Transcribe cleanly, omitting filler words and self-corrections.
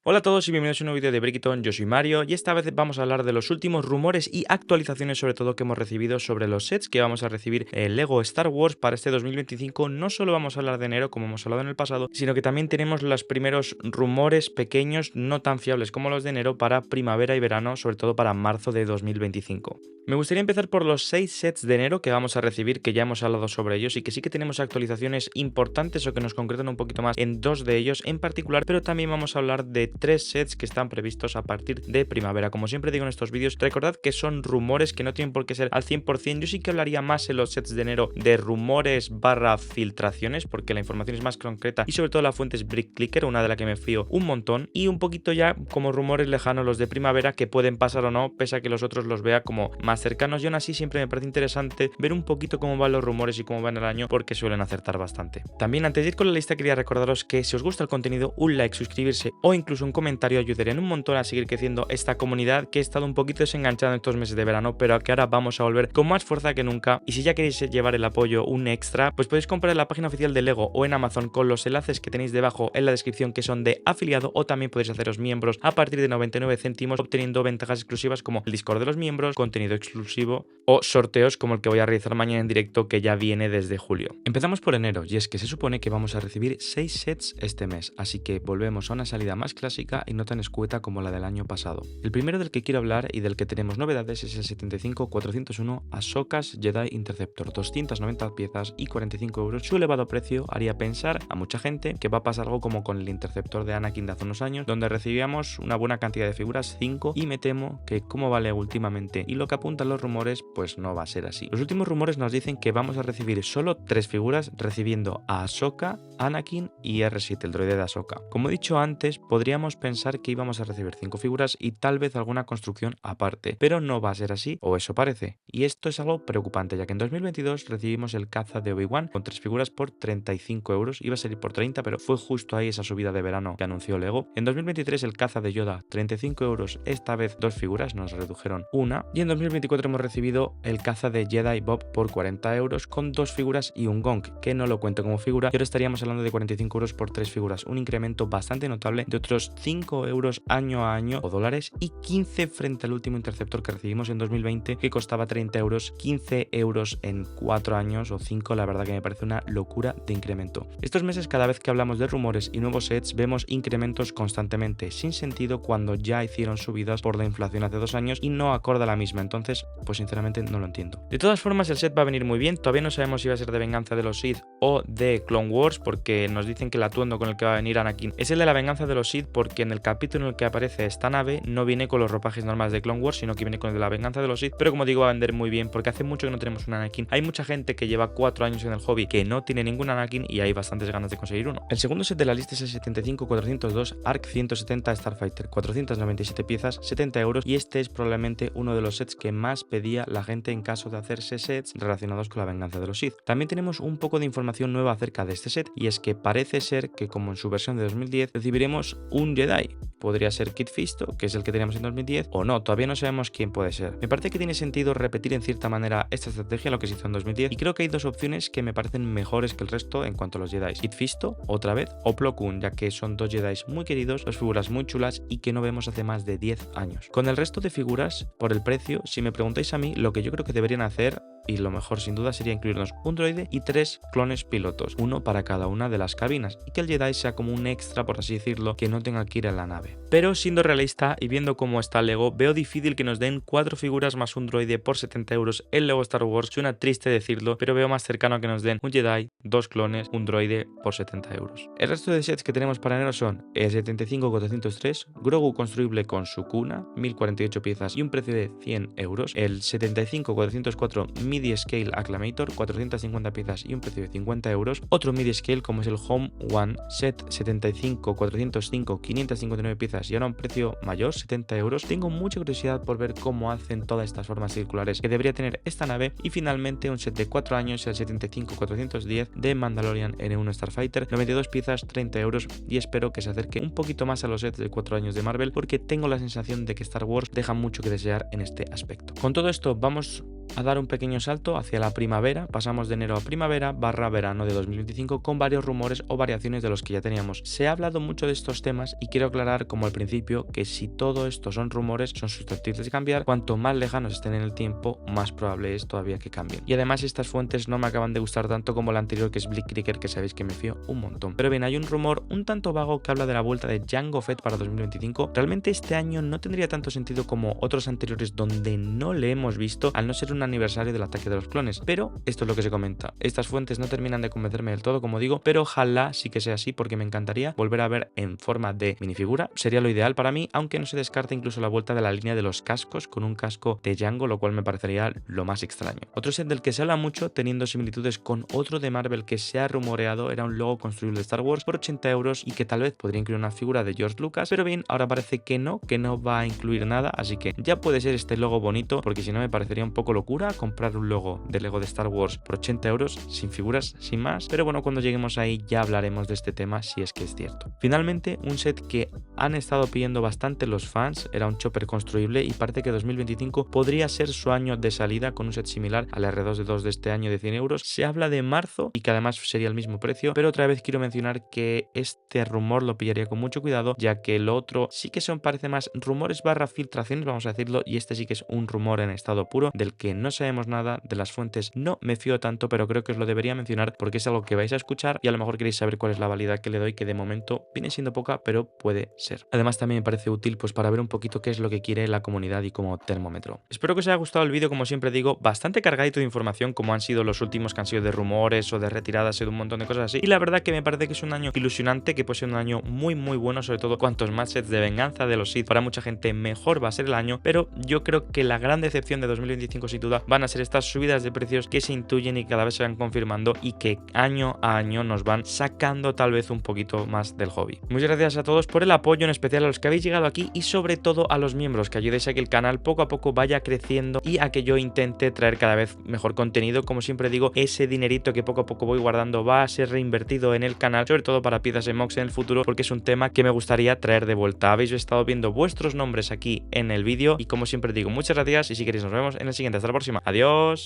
Hola a todos y bienvenidos a un nuevo vídeo de Brickton. Yo soy Mario y esta vez vamos a hablar de los últimos rumores y actualizaciones sobre todo que hemos recibido sobre los sets que vamos a recibir en Lego Star Wars para este 2025. No solo vamos a hablar de enero como hemos hablado en el pasado, sino que también tenemos los primeros rumores pequeños no tan fiables como los de enero para primavera y verano, sobre todo para marzo de 2025. Me gustaría empezar por los 6 sets de enero que vamos a recibir, que ya hemos hablado sobre ellos y que sí que tenemos actualizaciones importantes o que nos concretan un poquito más en dos de ellos en particular, pero también vamos a hablar de 3 sets que están previstos a partir de primavera. Como siempre digo en estos vídeos, recordad que son rumores que no tienen por qué ser al 100%. Yo sí que hablaría más en los sets de enero de rumores barra filtraciones, porque la información es más concreta y sobre todo la fuente es BrickClicker, una de la que me fío un montón, y un poquito ya como rumores lejanos los de primavera que pueden pasar o no, pese a que los otros los vea como más cercanos. Y aún así siempre me parece interesante ver un poquito cómo van los rumores y cómo van el año, porque suelen acertar bastante. También antes de ir con la lista quería recordaros que si os gusta el contenido, un like, suscribirse o incluso un comentario ayudarían un montón a seguir creciendo esta comunidad que he estado un poquito desenganchada en estos meses de verano, pero que ahora vamos a volver con más fuerza que nunca. Y si ya queréis llevar el apoyo un extra, pues podéis comprar en la página oficial de Lego o en Amazon con los enlaces que tenéis debajo en la descripción, que son de afiliado, o también podéis haceros miembros a partir de 99 céntimos, obteniendo ventajas exclusivas como el Discord de los miembros, contenido exclusivo o sorteos como el que voy a realizar mañana en directo, que ya viene desde julio. Empezamos por enero, y es que se supone que vamos a recibir 6 sets este mes, así que volvemos a una salida más clásica y no tan escueta como la del año pasado. El primero del que quiero hablar y del que tenemos novedades es el 75-401 Ahsoka's Jedi Interceptor, 290 piezas y 45 euros. Su elevado precio haría pensar a mucha gente que va a pasar algo como con el Interceptor de Anakin de hace unos años, donde recibíamos una buena cantidad de figuras, 5, y me temo que como vale últimamente y lo que apuntan los rumores, pues no va a ser así. Los últimos rumores nos dicen que vamos a recibir solo 3 figuras, recibiendo a Ahsoka, Anakin y R7, el droide de Ahsoka. Como he dicho antes, podríamos pensar que íbamos a recibir 5 figuras y tal vez alguna construcción aparte, pero no va a ser así, o eso parece. Y esto es algo preocupante, ya que en 2022 recibimos el caza de Obi-Wan con 3 figuras por 35 euros, iba a salir por 30, pero fue justo ahí esa subida de verano que anunció Lego. En 2023 el caza de Yoda, 35 euros, esta vez 2 figuras, nos redujeron una, y en 2024 hemos recibido el caza de Jedi Bob por 40 euros con 2 figuras y un gong, que no lo cuento como figura, y ahora estaríamos hablando de 45 euros por 3 figuras, un incremento bastante notable de otros 5 euros año a año o dólares, y 15 frente al último Interceptor que recibimos en 2020, que costaba 30 euros, 15 euros en 4 años o 5, la verdad que me parece una locura de incremento. Estos meses, cada vez que hablamos de rumores y nuevos sets, vemos incrementos constantemente, sin sentido cuando ya hicieron subidas por la inflación hace 2 años y no acorda la misma, entonces pues sinceramente no lo entiendo. De todas formas, el set va a venir muy bien, todavía no sabemos si va a ser de Venganza de los Sith o de Clone Wars, porque nos dicen que el atuendo con el que va a venir Anakin es el de la Venganza de los Sith, porque en el capítulo en el que aparece esta nave no viene con los ropajes normales de Clone Wars, sino que viene con el de la Venganza de los Sith, pero como digo, va a vender muy bien porque hace mucho que no tenemos un Anakin. Hay mucha gente que lleva 4 años en el hobby que no tiene ningún Anakin y hay bastantes ganas de conseguir uno. El segundo set de la lista es el 75-402 ARC 170 Starfighter, 497 piezas, 70 euros, y este es probablemente uno de los sets que más pedía la gente en caso de hacerse sets relacionados con la Venganza de los Sith. También tenemos un poco de información nueva acerca de este set, y es que parece ser que, como en su versión de 2010, recibiremos un Jedi. Podría ser Kit Fisto, que es el que teníamos en 2010, o no, todavía no sabemos quién puede ser. Me parece que tiene sentido repetir en cierta manera esta estrategia, lo que se hizo en 2010, y creo que hay dos opciones que me parecen mejores que el resto en cuanto a los Jedi: Kit Fisto, otra vez, o Plo Koon, ya que son 2 Jedi muy queridos, 2 figuras muy chulas y que no vemos hace más de 10 años. Con el resto de figuras, por el precio, si me preguntáis a mí, lo que yo creo que deberían hacer, y lo mejor sin duda, sería incluirnos un droide y 3 clones pilotos, uno para cada una de las cabinas, y que el Jedi sea como un extra, por así decirlo, que no tenga que ir a la nave. Pero siendo realista y viendo cómo está Lego, veo difícil que nos den 4 figuras más un droide por 70 euros en Lego Star Wars. Suena triste decirlo, pero veo más cercano a que nos den un Jedi, 2 clones, un droide por 70 euros. El resto de sets que tenemos para enero son el 75-403 Grogu construible con su cuna, 1048 piezas y un precio de 100 euros, el 75-404 Midi Scale Acclamator, 450 piezas y un precio de 50 euros, otro Midi Scale como es el Home One Set 75-405, 559 piezas y ahora un precio mayor, 70 euros. Tengo mucha curiosidad por ver cómo hacen todas estas formas circulares que debería tener esta nave. Y finalmente un set de 4 años, el 75-410 de Mandalorian N1 Starfighter, 92 piezas, 30 euros, y espero que se acerque un poquito más a los sets de 4 años de Marvel, porque tengo la sensación de que Star Wars deja mucho que desear en este aspecto. Con todo esto vamos a dar un pequeño salto hacia la primavera. Pasamos de enero a primavera barra verano de 2025 con varios rumores o variaciones de los que ya teníamos. Se ha hablado mucho de estos temas y quiero aclarar como al principio que si todo esto son rumores, son susceptibles de cambiar. Cuanto más lejanos estén en el tiempo, más probable es todavía que cambien. Y además estas fuentes no me acaban de gustar tanto como la anterior, que es Blitzkrieg, que sabéis que me fío un montón. Pero bien, hay un rumor un tanto vago que habla de la vuelta de Jango Fett para 2025. Realmente este año no tendría tanto sentido como otros anteriores donde no le hemos visto, al no ser un aniversario del ataque de los clones, pero esto es lo que se comenta. Estas fuentes no terminan de convencerme del todo, como digo, pero ojalá sí que sea así, porque me encantaría volver a ver en forma de minifigura. Sería lo ideal para mí, aunque no se descarta incluso la vuelta de la línea de los cascos con un casco de Jango, lo cual me parecería lo más extraño. Otro set del que se habla mucho, teniendo similitudes con otro de Marvel que se ha rumoreado, era un logo construible de Star Wars por 80 euros y que tal vez podría incluir una figura de George Lucas, pero bien, ahora parece que no va a incluir nada, así que ya puede ser este logo bonito, porque si no me parecería un poco locura comprar un logo de Lego de Star Wars por 80 euros, sin figuras, sin más, pero bueno, cuando lleguemos ahí ya hablaremos de este tema si es que es cierto. Finalmente, un set que han estado pidiendo bastante los fans, era un chopper construible y parece que 2025 podría ser su año de salida con un set similar al R2D2 de este año de 100 euros. Se habla de marzo y que además sería el mismo precio, pero otra vez quiero mencionar que este rumor lo pillaría con mucho cuidado, ya que el otro sí que son, parece más rumores barra filtraciones, vamos a decirlo, y este sí que es un rumor en estado puro del que no sabemos nada. De las fuentes no me fío tanto, pero creo que os lo debería mencionar porque es algo que vais a escuchar y a lo mejor queréis saber cuál es la validad que le doy, que de momento viene siendo poca, pero puede ser. Además también me parece útil pues para ver un poquito qué es lo que quiere la comunidad y como termómetro. Espero que os haya gustado el vídeo, como siempre digo, bastante cargadito de información como han sido los últimos, que han sido de rumores o de retiradas y de un montón de cosas así, y la verdad que me parece que es un año ilusionante, que puede ser un año muy bueno, sobre todo cuantos más sets de venganza de los Sith para mucha gente mejor va a ser el año, pero yo creo que la gran decepción de 2025 sin duda van a ser estas subidas de precios que se intuyen y cada vez se van confirmando y que año a año nos van sacando tal vez un poquito más del hobby. Muchas gracias a todos por el apoyo, en especial a los que habéis llegado aquí y sobre todo a los miembros, que ayudéis a que el canal poco a poco vaya creciendo y a que yo intente traer cada vez mejor contenido. Como siempre digo, ese dinerito que poco a poco voy guardando va a ser reinvertido en el canal, sobre todo para piezas en MOX en el futuro, porque es un tema que me gustaría traer de vuelta. Habéis estado viendo vuestros nombres aquí en el vídeo y como siempre digo, muchas gracias y si queréis nos vemos en el siguiente. Hasta la próxima. Adiós.